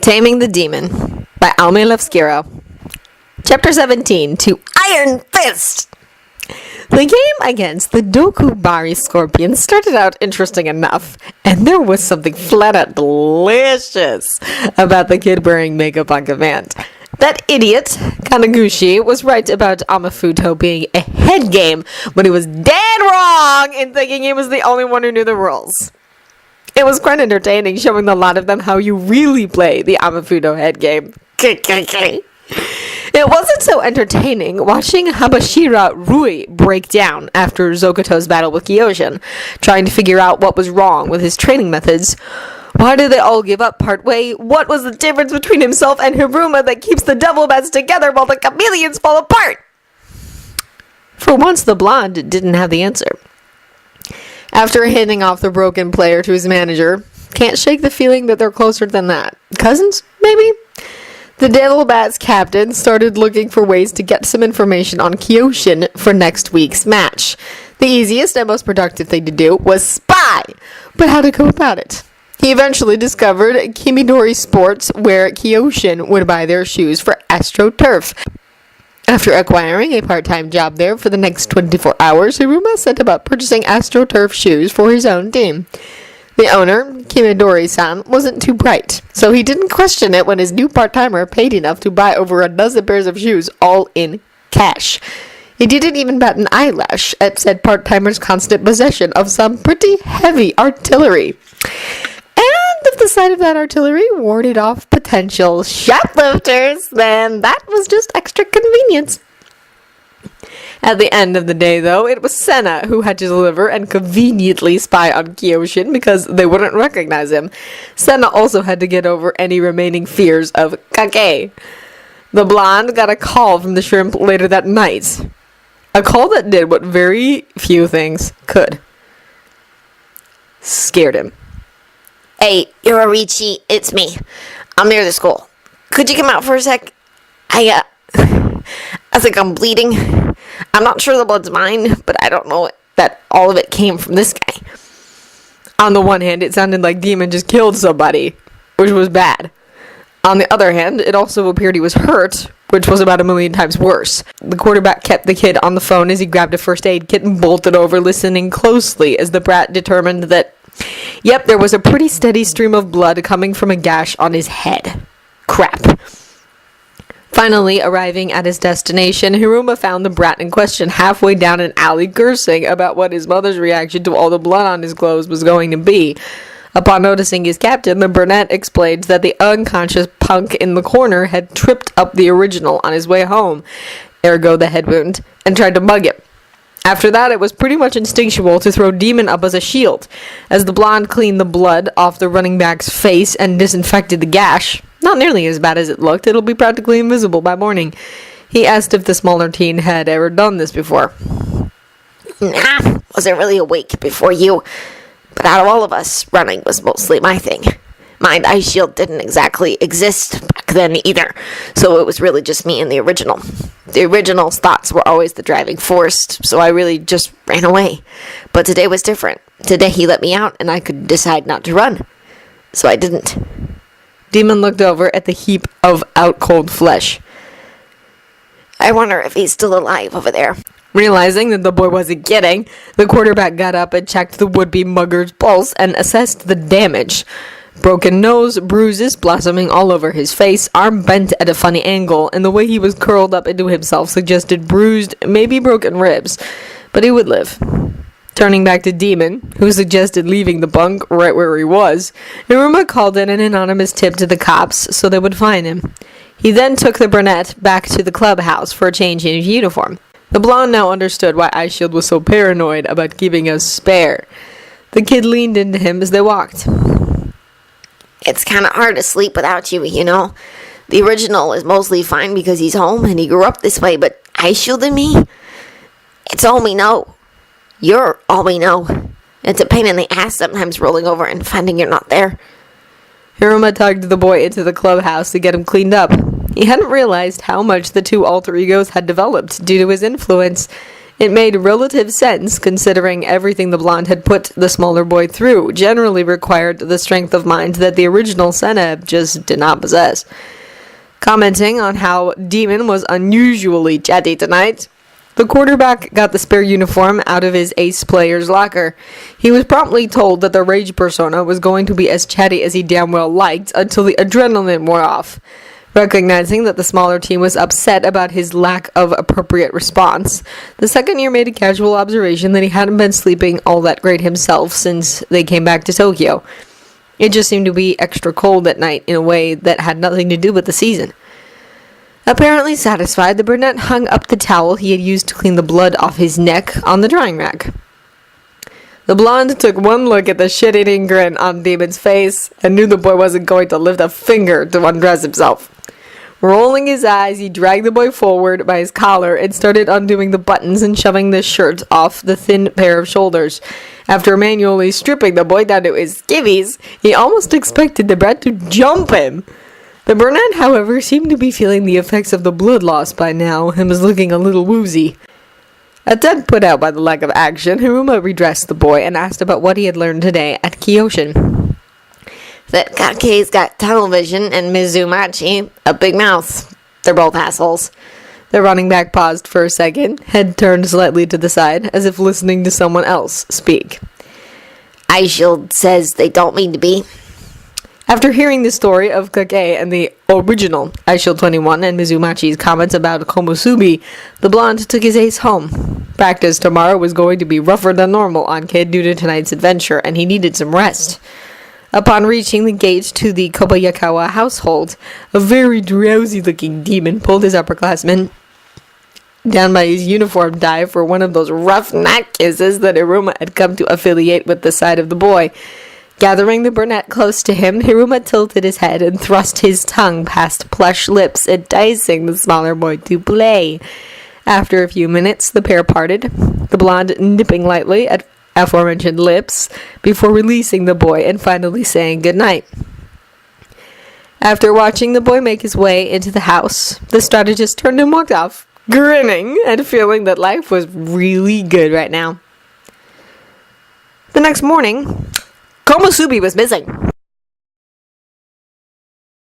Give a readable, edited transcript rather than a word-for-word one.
Taming the Demon by Alme Levskira. Chapter 17, To Iron Fist! The game against the Dokubari Scorpions started out interesting enough, and there was something flat-out delicious about the kid wearing makeup on command. That idiot, Kanaguchi, was right about Amafuto being a head game, but he was dead wrong in thinking he was the only one who knew the rules. It was quite entertaining showing the lot of them how you really play the Amafuto head game. It wasn't so entertaining watching Habashira Rui break down after Zokoto's battle with Kyoshin, trying to figure out what was wrong with his training methods. Why did they all give up partway? What was the difference between himself and Hiruma that keeps the devil bats together while the chameleons fall apart? For once, the blonde didn't have the answer. After handing off the broken player to his manager, can't shake the feeling that they're closer than that. Cousins, maybe? The Devil Bats captain started looking for ways to get some information on Kyoshin for next week's match. The easiest and most productive thing to do was spy, but how to go about it? He eventually discovered Kimidori Sports, where Kyoshin would buy their shoes for AstroTurf. After acquiring a part-time job there for the next 24 hours, Hiruma set about purchasing AstroTurf shoes for his own team. The owner, Kimidori-san, wasn't too bright, so he didn't question it when his new part-timer paid enough to buy over a dozen pairs of shoes, all in cash. He didn't even bat an eyelash at said part-timer's constant possession of some pretty heavy artillery. And if the sight of that artillery warded off potential shoplifters, then that was just extra convenience. At the end of the day, though, it was Sena who had to deliver and conveniently spy on Kyoshin because they wouldn't recognize him. Sena also had to get over any remaining fears of Kage. The blonde got a call from the shrimp later that night. A call that did what very few things could. Scared him. Hey, Yororichi, it's me. I'm near the school. Could you come out for a sec? I think I'm bleeding. I'm not sure the blood's mine, but I don't know that all of it came from this guy. On the one hand, it sounded like Demon just killed somebody, which was bad. On the other hand, it also appeared he was hurt, which was about 1,000,000 times worse. The quarterback kept the kid on the phone as he grabbed a first aid kit and bolted over, listening closely as the brat determined that yep, there was a pretty steady stream of blood coming from a gash on his head. Crap. Finally, arriving at his destination, Hiruma found the brat in question halfway down an alley cursing about what his mother's reaction to all the blood on his clothes was going to be. Upon noticing his captain, the brunette explained that the unconscious punk in the corner had tripped up the original on his way home, ergo the head wound, and tried to mug him. After that, it was pretty much instinctual to throw Demon up as a shield. As the blonde cleaned the blood off the running back's face and disinfected the gash, not nearly as bad as it looked, it'll be practically invisible by morning, he asked if the smaller teen had ever done this before. Nah, wasn't really awake before you. But out of all of us, running was mostly my thing. My ice shield didn't exactly exist back then either, so it was really just me and the original. The original's thoughts were always the driving force, so I really just ran away. But today was different. Today he let me out, and I could decide not to run. So I didn't. Demon looked over at the heap of out-cold flesh. I wonder if he's still alive over there. Realizing that the boy wasn't kidding, the quarterback got up and checked the would-be mugger's pulse and assessed the damage. Broken nose, bruises blossoming all over his face, arm bent at a funny angle, and the way he was curled up into himself suggested bruised, maybe broken ribs. But he would live. Turning back to Demon, who suggested leaving the bunk right where he was, Hiruma called in an anonymous tip to the cops so they would find him. He then took the brunette back to the clubhouse for a change in his uniform. The blonde now understood why Ice Shield was so paranoid about keeping a spare. The kid leaned into him as they walked. It's kind of hard to sleep without you, you know. The original is mostly fine because he's home and he grew up this way, but Ice Shield and me, it's all we know. You're all we know. It's a pain in the ass sometimes rolling over and finding you're not there. Hiruma tugged the boy into the clubhouse to get him cleaned up. He hadn't realized how much the two alter egos had developed due to his influence. It made relative sense, considering everything the blonde had put the smaller boy through generally required the strength of mind that the original Sena just did not possess. Commenting on how Demon was unusually chatty tonight, the quarterback got the spare uniform out of his ace player's locker. He was promptly told that the rage persona was going to be as chatty as he damn well liked until the adrenaline wore off. Recognizing that the smaller team was upset about his lack of appropriate response, the second year made a casual observation that he hadn't been sleeping all that great himself since they came back to Tokyo. It just seemed to be extra cold at night in a way that had nothing to do with the season. Apparently satisfied, the brunette hung up the towel he had used to clean the blood off his neck on the drying rack. The blonde took one look at the shit-eating grin on Demon's face and knew the boy wasn't going to lift a finger to undress himself. Rolling his eyes, he dragged the boy forward by his collar and started undoing the buttons and shoving the shirt off the thin pair of shoulders. After manually stripping the boy down to his skivvies, he almost expected the brat to jump him. The brunette, however, seemed to be feeling the effects of the blood loss by now and was looking a little woozy. A tad put out by the lack of action, Hiruma redressed the boy and asked about what he had learned today at Kyoshin. That Kake's got tunnel vision and Mizumachi a big mouth. They're both assholes. The running back paused for a second, head turned slightly to the side, as if listening to someone else speak. Ice Shield says they don't mean to be. After hearing the story of Kake and the original Aishil 21 and Mizumachi's comments about Komusubi, the blonde took his ace home. Practice tomorrow was going to be rougher than normal on Kid due to tonight's adventure, and he needed some rest. Upon reaching the gate to the Kobayakawa household, a very drowsy-looking demon pulled his upperclassman down by his uniform tie for one of those rough-neck kisses that Hiruma had come to affiliate with the side of the boy. Gathering the brunette close to him, Hiruma tilted his head and thrust his tongue past plush lips, enticing the smaller boy to play. After a few minutes, the pair parted, the blonde nipping lightly at aforementioned lips before releasing the boy and finally saying goodnight. After watching the boy make his way into the house, the strategist turned and walked off, grinning and feeling that life was really good right now. The next morning, Komusubi was missing.